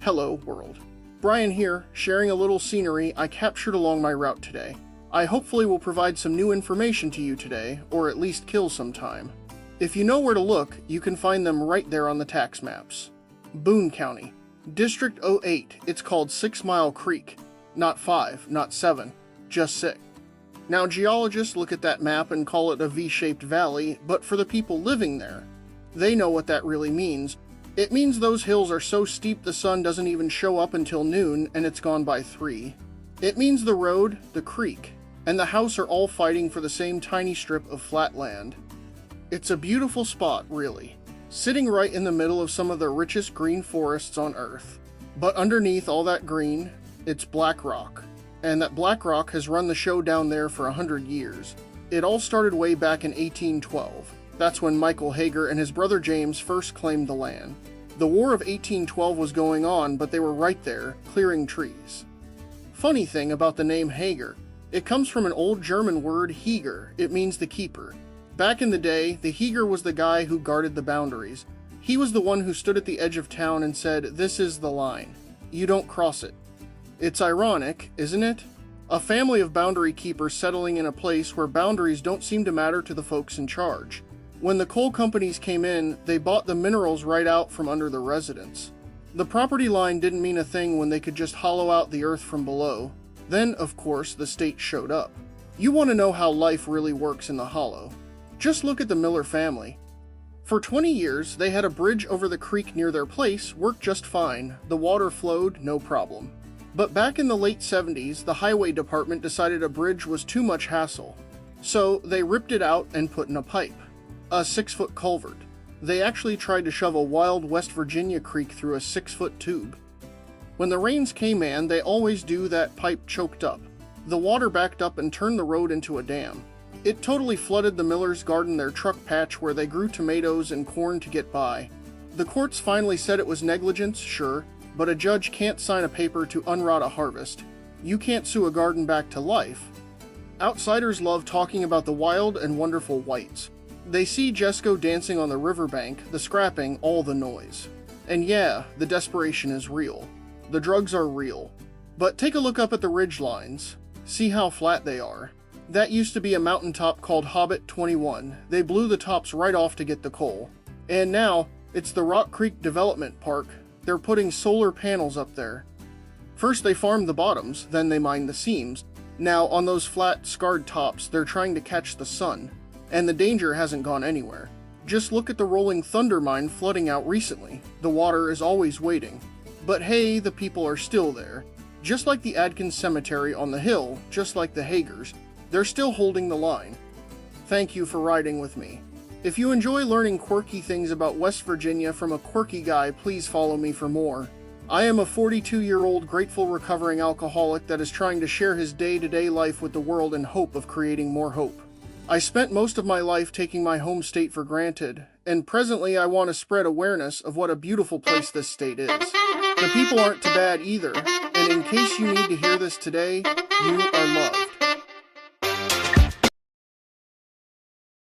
Hello, world. Brian here, sharing a little scenery I captured along my route today. I hopefully will provide some new information to you today, or at least kill some time. If you know where to look, you can find them right there on the tax maps. Boone County, District 08, it's called 6 Mile Creek. Not 5, not 7, just 6. Now geologists look at that map and call it a V-shaped valley, but for the people living there, they know what that really means. It means those hills are so steep the sun doesn't even show up until noon and it's gone by 3. It means the road, the creek, and the house are all fighting for the same tiny strip of flat land. It's a beautiful spot, really, sitting right in the middle of some of the richest green forests on Earth. But underneath all that green, it's black rock. And that black rock has run the show down there for 100 years. It all started way back in 1812. That's when Michael Hager and his brother James first claimed the land. The War of 1812 was going on, but they were right there, clearing trees. Funny thing about the name Hager, it comes from an old German word Heger. It means the keeper. Back in the day, the Heger was the guy who guarded the boundaries. He was the one who stood at the edge of town and said, "This is the line. You don't cross it." It's ironic, isn't it? A family of boundary keepers settling in a place where boundaries don't seem to matter to the folks in charge. When the coal companies came in, they bought the minerals right out from under the residents. The property line didn't mean a thing when they could just hollow out the earth from below. Then, of course, the state showed up. You want to know how life really works in the hollow? Just look at the Miller family. For 20 years, they had a bridge over the creek near their place, worked just fine. The water flowed, no problem. But back in the late 70s, the highway department decided a bridge was too much hassle. So they ripped it out and put in a pipe. A 6-foot culvert. They actually tried to shove a wild West Virginia creek through a 6-foot tube. When the rains came in, they always do that pipe choked up. The water backed up and turned the road into a dam. It totally flooded the Millers' garden, their truck patch where they grew tomatoes and corn to get by. The courts finally said it was negligence, sure, but a judge can't sign a paper to unrot a harvest. You can't sue a garden back to life. Outsiders love talking about the wild and wonderful whites. They see Jesco dancing on the riverbank, the scrapping, all the noise. And yeah, the desperation is real. The drugs are real. But take a look up at the ridge lines. See how flat they are. That used to be a mountaintop called Hobbit 21. They blew the tops right off to get the coal. And now, it's the Rock Creek Development Park. They're putting solar panels up there. First they farmed the bottoms, then they mined the seams. Now, on those flat, scarred tops, they're trying to catch the sun. And the danger hasn't gone anywhere. Just look at the Rolling Thunder mine flooding out recently. The water is always waiting. But hey, the people are still there. Just like the Adkins Cemetery on the hill, just like the Hagers, they're still holding the line. Thank you for riding with me. If you enjoy learning quirky things about West Virginia from a quirky guy, please follow me for more. I am a 42-year-old grateful recovering alcoholic that is trying to share his day-to-day life with the world in hope of creating more hope. I spent most of my life taking my home state for granted, and presently I want to spread awareness of what a beautiful place this state is. The people aren't too bad either, and in case you need to hear this today, you are loved.